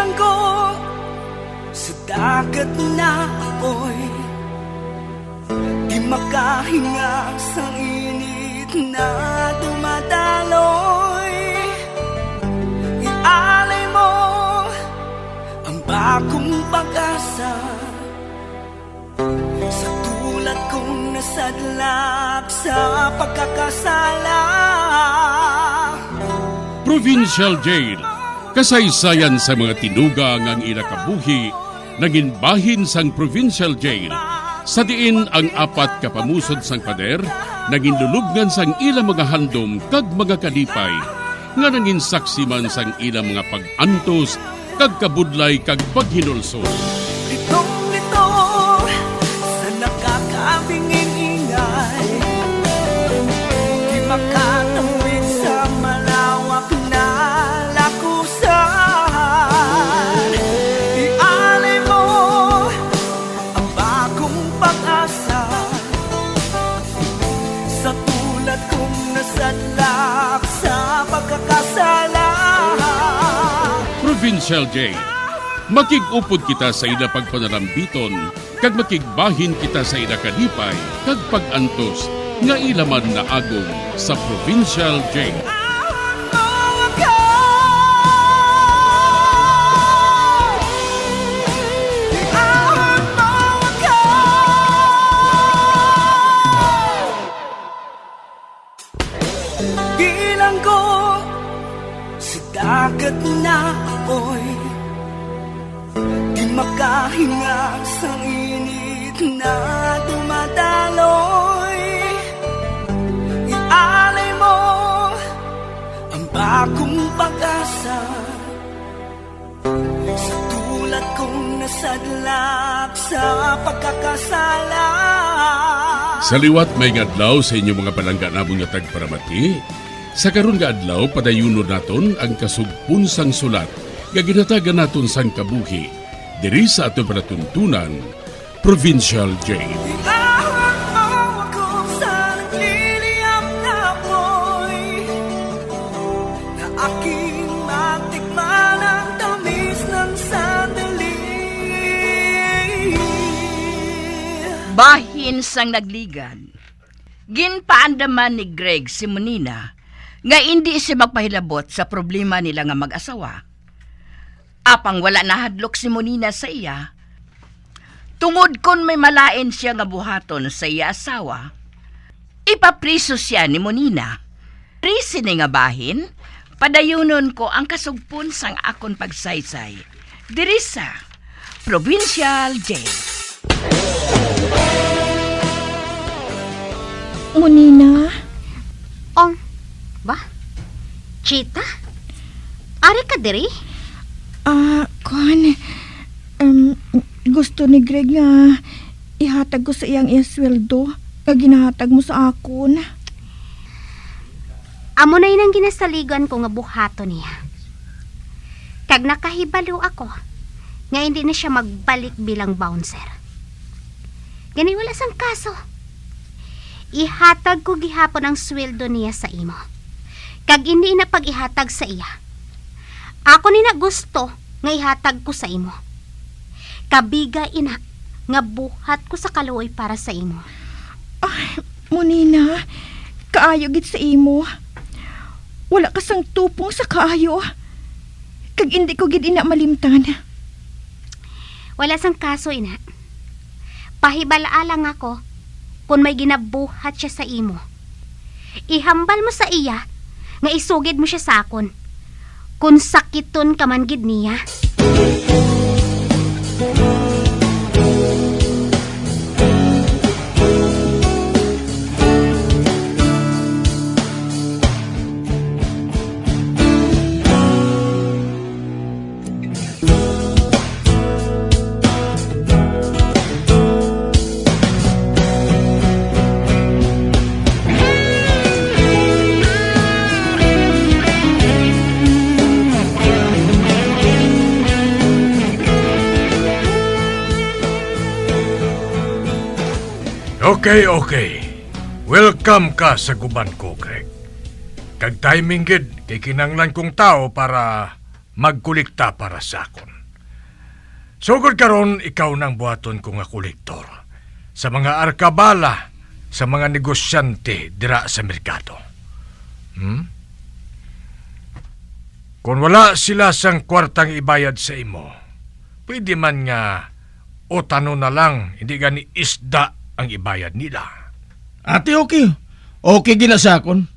Bilanggo sa dagat na apoy, di makahinga sa init na dumadaloy. Ialay mo ang bagong pag-asa sa tulad kong nasadlak sa pagkakasala. Provincial Jail, kasaysayan sa mga tinugang ang inakabuhi, naging bahin sang Provincial Jail. Sa diin ang apat kapamusod sang pader, naging lulubngan sang ilang mga handom kag mga kalipay, nga naging saksi man sang ilang mga pag-antos, kag kabudlay kag paghinulsol. Litong-lito sa nakakabingin ingay, di makatawid sa malawak na lakusan. Ialay mo ang bagong pag-asa sa tulad kong nasadlak sa pagkakasala. Provincial Jail, makig-upod kita sa ila pagpanarambiton, kag makigbahin kita sa ila kalipay, kag pag-antos, nga ilaman na agong sa Provincial Jail. Bilanggo sa dagat na apoy, di makahinga sa init na dumadaloy. Ialay mo ang bagong pag-asa sa tulad kong nasadlak sa pagkakasala. Sa liwat may ngadlaw sa inyong mga palangga namong nga tagparamati, sa karon nga adlaw padayunon naton ang kasugpon sang sulat nga ginatagan naton sang kabuhi diri sa aton panatuntunan, Provincial Jail. Ihawak mo ako sa nagliliyap na apoy, na aking matikman ang tamis ng sandali. Bahin sang nagligan. Ginpaandaman ni Greg si Monina nga hindi siya magpahilabot sa problema nila nga mag-asawa. Apang wala nahadlok si Monina sa iya, tungod kon may malain siya nga buhaton sa iya asawa, ipapriso siya ni Monina. Risi ni nga bahin, padayunon ko ang kasugpon sang akon pagsaysay diri sa Provincial Jail. Monina? Ba? Chita? Ari ka diri? Gusto ni Greg nga ihatag ko sa iyang isweldo nga ginahatag mo sa akon. Amo na yun ang ginasaligan ko nga buhato niya. Kag nakahibalo ako nga hindi na siya magbalik bilang bouncer. Gani wala sang kaso. Ihatag ko gihapon ang sweldo niya sa imo. Kag hindi na pag-ihatag sa iya. Ako ni na gusto nga ihatag ko sa imo. Kabiga ina nga buhat ko sa kaluoy para sa imo. Ay, Monina, kaayo gid sa imo. Wala ka sang tupong sa kaayo. Kag hindi ko gid ina malimtan. Wala sang kaso ina. Pahibalaa lang ako kung may ginabuhat siya sa imo. Ihambal mo sa iya nga isugid mo siya sa akon. Kung sakiton ka man gid niya. Okay. Welcome ka sa guban ko, Greg. Kag timing gid kay kinanglan kong tao para magkulikta para sa akon. Sugod karon ikaw nang buhaton ko nga kolektor sa mga arkabala sa mga negosyante dira sa merkado. Kung wala sila sang kwartang ibayad sa imo, pwede man nga o tanong na lang, hindi gani isda ang ibayad nila. Ate, okay. Okay ginasakon.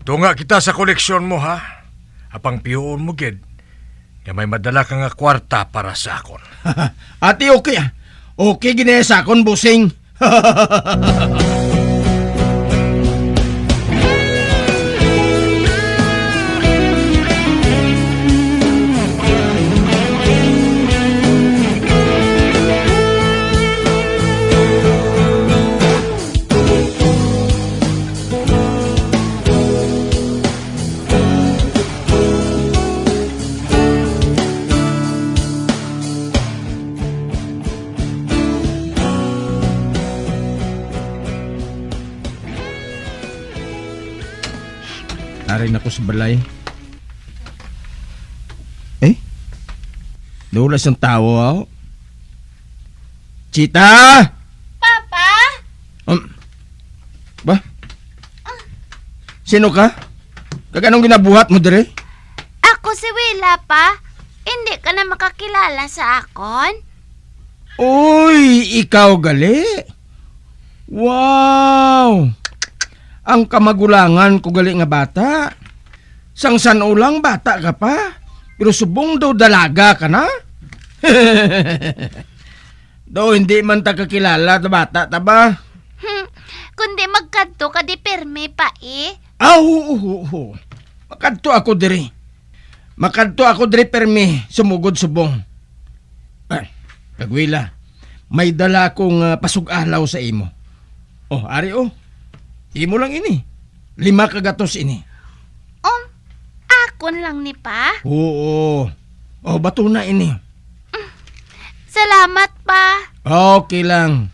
Tunga kita sa koleksyon mo, ha? Apang piyoon mo, gid. Nga may madala ka nga kwarta para sa akon. Ate, okay ah. Okay ginasakon, busing. Narin ako sa balay. Dulas ang tao ako. Chita! Papa? Ba? Sino ka? Kaganong ginabuhat mo dire? Ako si Willa, pa. Hindi ka na makakilala sa akon? Uy, ikaw gali. Wow! Ang kamagulangan ko gali nga bata. Sangsan ulang bata ka pa. Pero subong daw dalaga ka na. Do hindi man ta kakilala ta bata ta ba? Kundi magkadto ka di permi pa eh. Oo. Makadto ako diri. Makadto ako diri permi sumugod subong. Kagwila. May dala akong pasug-alaw sa imo. Oh, ari oh. Imo lang ini. 5 kagatos ini. Akon lang ni pa. Oo. Oh, bato na ini. Salamat pa. Okay lang.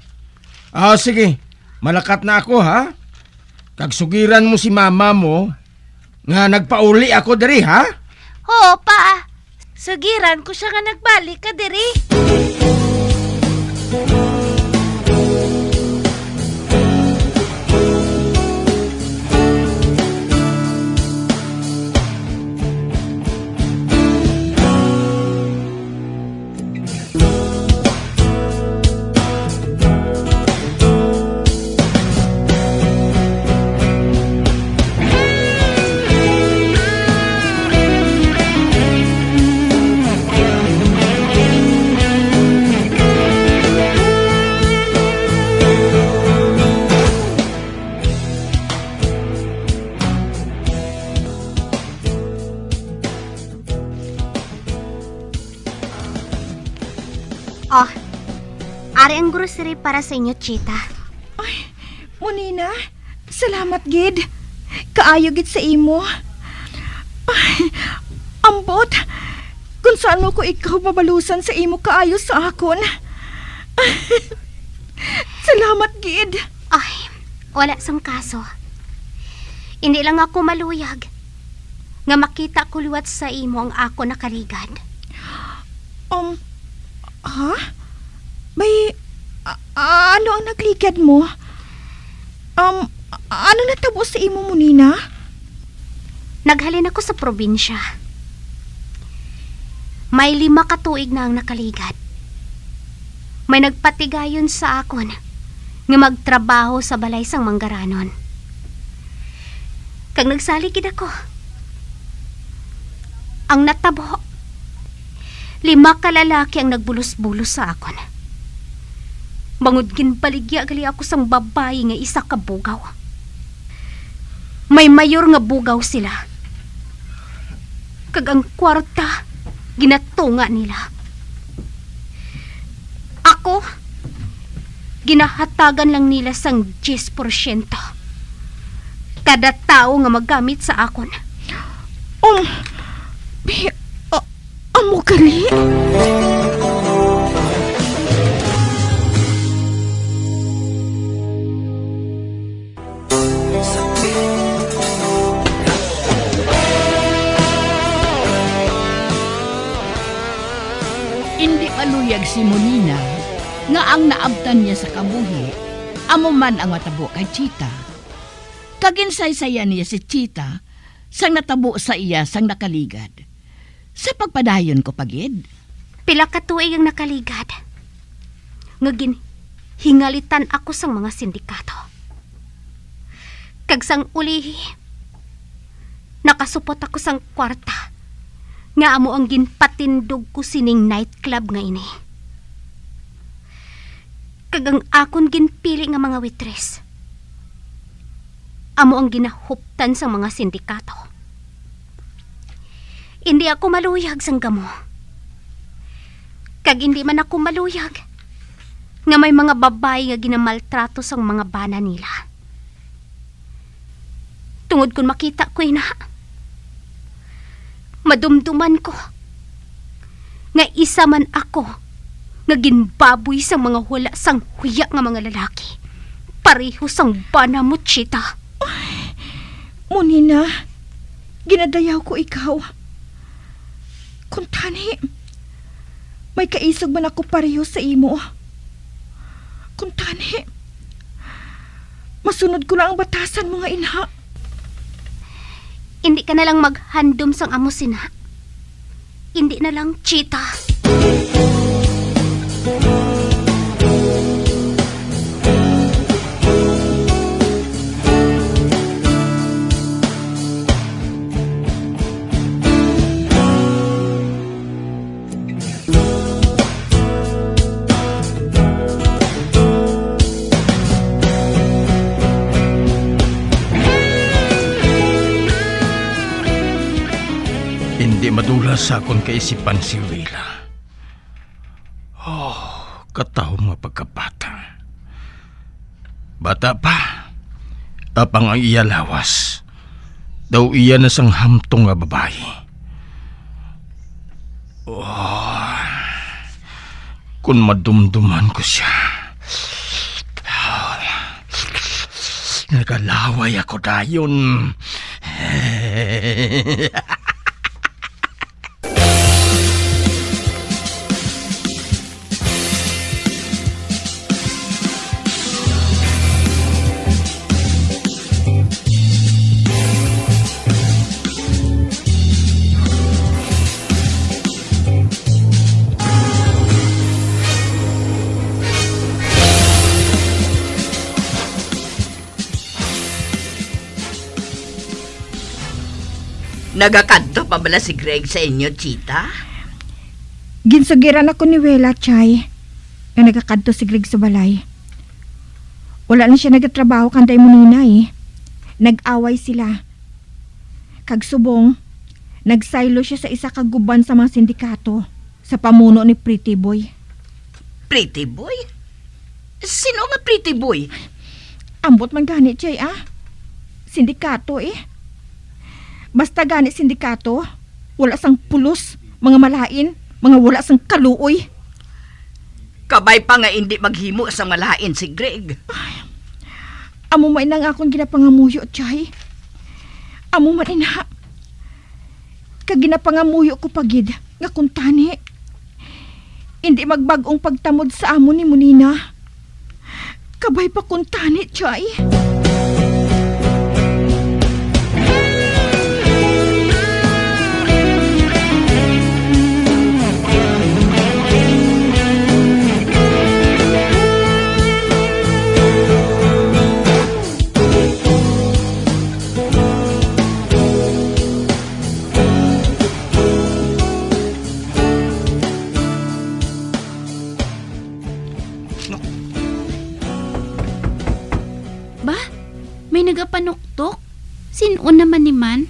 Sige. Malakat na ako, ha? Kagsugiran mo si mama mo nga nagpauli ako diri, ha? Oo, pa. Sugiran ko siya nga nagbalik ka diri. Ari ang grocery para sa inyo, Chita. Ay, Munina, salamat gid. Kaayo gid sa imo. Ay, ambot. Kung saan mo ko ikaw mabalusan sa imo kaayo sa akon. Salamat gid. Ay, wala sang kaso. Hindi lang ako maluyag nga makita ko liwat sa imo ang ako nakaligad. Ha? May, ano ang nagligad mo? Ano natabo sa imo mo, Nina? Naghalin ako sa probinsya. May 5 katuig na ang nakaligad. May nagpatigayon sa akon nga magtrabaho sa balay sang Manggaranon. Kag nagsaligid ako. Ang natabo, 5 kalalaki ang nagbulos-bulos sa akon. Bangod ginbaligya gali ako sang babae nga isa ka bugaw. May mayor nga bugaw sila. Kag ang kwarta, ginatunga nila. Ako, ginahatagan lang nila sang 10% kada tao nga magamit sa akon. Amo gali? nagpaluyag si Monina nga ang naabtan niya sa kabuhi, amo man ang matabo kay Chita. Kaginsay-saya niya si Chita sang natabo sa iya sang nakaligad. Sa pagpadayon ko pagid, Pila ka tuig ang nakaligad. Nga hingalitan ako sang mga sindikato. Kag sang ulihi, nakasupot ako sang kwarta nga amo ang ginpatindog ko sining nightclub nga ini. Kag ang akon ginpili nga mga waitress, amo ang ginahuptan sang mga sindikato. Hindi ako maluyag sang gamo. Kag hindi man ako maluyag nga may mga babae nga ginamaltrato sang mga bana nila. Tungod kun makita ko ina, madumduman ko nga isa man ako nga ginbaboy sang mga wala sang huya nga mga lalaki. Pareho sang bana mo, Chita. Monina, ginadayaw ko ikaw. Kung tani, may kaisog man ako pareho sa imo. Kung tani, masunod ko lang ang batasan mo nga inha. Hindi ka na lang maghandom sang amo sina. Hindi na lang, Chita. Hindi madulas sa akong kaisipan si Willa. Katahom nga pagkabata. Bata pa, apang ang iya lawas. Daw iya na sang hamtong nga babae. Kung madumduman ko siya, nagalaway ako dayon. nagakadto pa bala si Greg sa inyo, Chita? Ginsugiran ako ni Wela, Chay, nga nagakadto si Greg sa balay. Wala na siya nagatrabaho kanday mo nina eh. Nag-away sila. Kag subong, nagsaylo siya sa isa kaguban sa mga sindikato sa pamuno ni Pretty Boy. Pretty Boy? Sino nga Pretty Boy? Ambot man gani, Chay, ah. Sindikato eh. Basta gani sindikato, wala sang pulos, mga malain, mga wala sang kaluoy. Kabay pa nga hindi maghimo sa malain si Greg. Amo man nang akong ginapangamuyo, Chay. Amo man ina. Kag ginapangamuyo ko pagid, nga kuntani. Hindi magbagong pagtamod sa amo ni Munina. Kabay pa kuntani, Chay. May nagapanuktok? Sinuon naman ni man?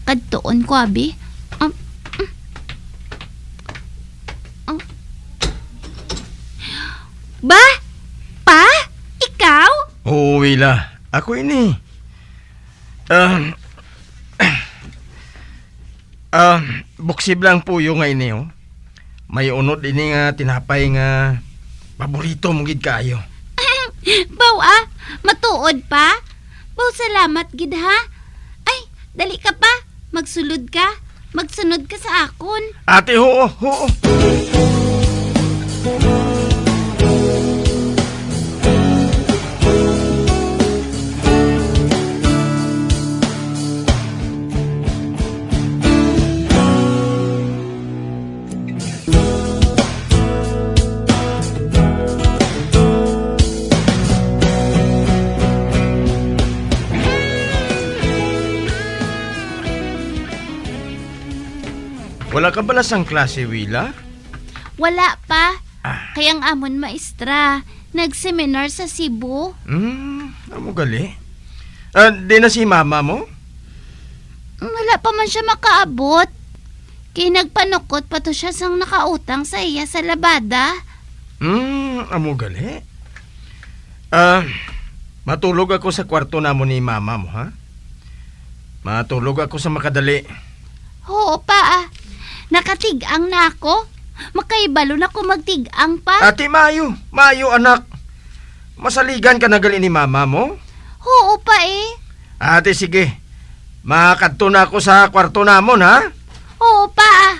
Kadtoon ko, abi. Ba? Pa? Ikaw? Oo, Willa. Ako ini. Buksib lang po yung nga ini, oh. May unod ini nga tinapay nga paborito mong gid kayo. Baw matuod pa? Baw salamat gid ha. Ay, dali ka pa. Magsulod ka. Magsunod ka sa akon. Ate, oo. Wala ka balas ang klase, Wila? Wala pa. Kayang amon maestra, nagseminar sa Cebu. Amo gali. Di na si mama mo? Wala pa man siya makaabot. Kaya nagpanukot pa to siya sang nakautang sa iya sa labada. Amo gali. Matulog ako sa kwarto namo ni mama mo, ha? Matulog ako sa makadali. Oo pa. Nakatigang na ako. Makaibalo na ko magtigang pa. Ate Mayo, anak. Masaligan ka na gali ni mama mo? Oo pa eh. Ate, sige. Makadto na ako sa kwarto namon, ha? Oo pa.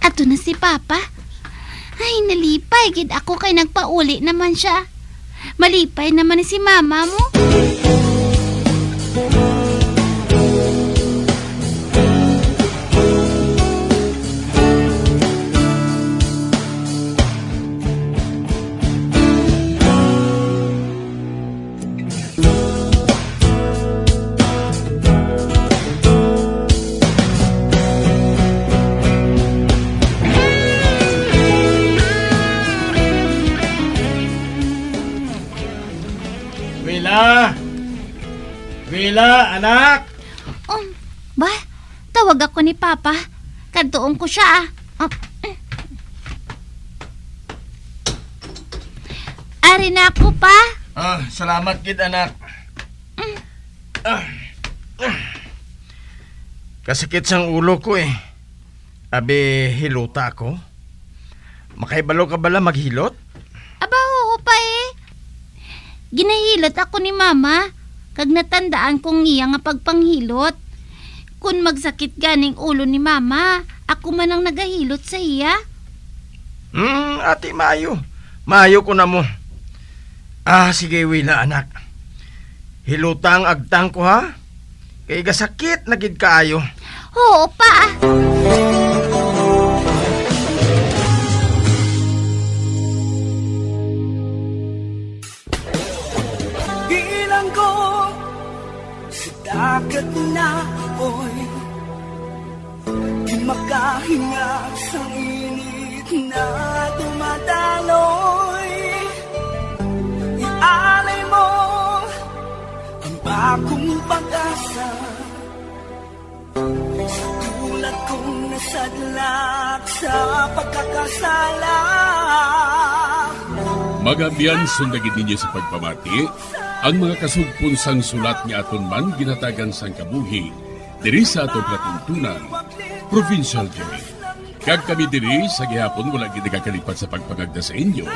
Ato na si Papa. Ay, nalipay. Gid ako kay nagpauli naman siya. Malipay naman ni si Mama mo. Wila, anak! Ba? Tawag ako ni Papa. Kantuon ko siya Ari na ako pa. Salamat kid, anak. Kasakit sang ulo ko eh. Abi, hilota ako. Makaibalo ka bala maghilot? Aba, oo pa eh. Ginahilot ako ni Mama. Kag natandaan kong iya nga pagpanghilot. Kung magsakit ganing ulo ni Mama, ako man ang nagahilot sa iya. Ate Mayo. Mayo ko na mo. Sige Wila, anak. Hilutang agtang ko, ha? Kay gasakit na gid kaayo. Oo pa. Bilang ko sa dagat na apoy, di makahinga sa init na dumadaloy. Ialay mo ang bagong pag-asa sa tulad kong nasadlak sa pagkakasala. Magabiyan sundagin ninyo sa pagpamati ang mga kasugpon sang sulat ni aton man ginatagan sang kabuhi diri sa aton platuntunan, Provincial Journey. Kag kami diri sa gihapon wala gid nagakalipat sa pagpangagda sa inyo.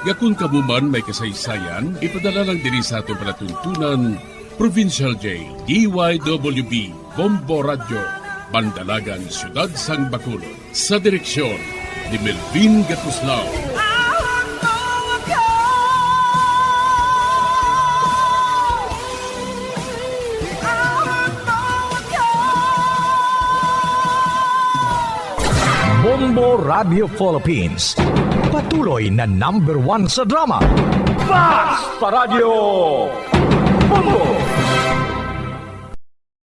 Gakun kabuman may kasaysayan, ipadala lang diri sa aton platuntunan, Provincial J, DYWB, Bombo Radio, Bandalagan, Siyudad Sang Bacolod. Sa direksyon ni Melvin Gatuslao. Bombo Radio Philippines. Patuloy na #1 sa drama. Fast pa Radio! Bombo!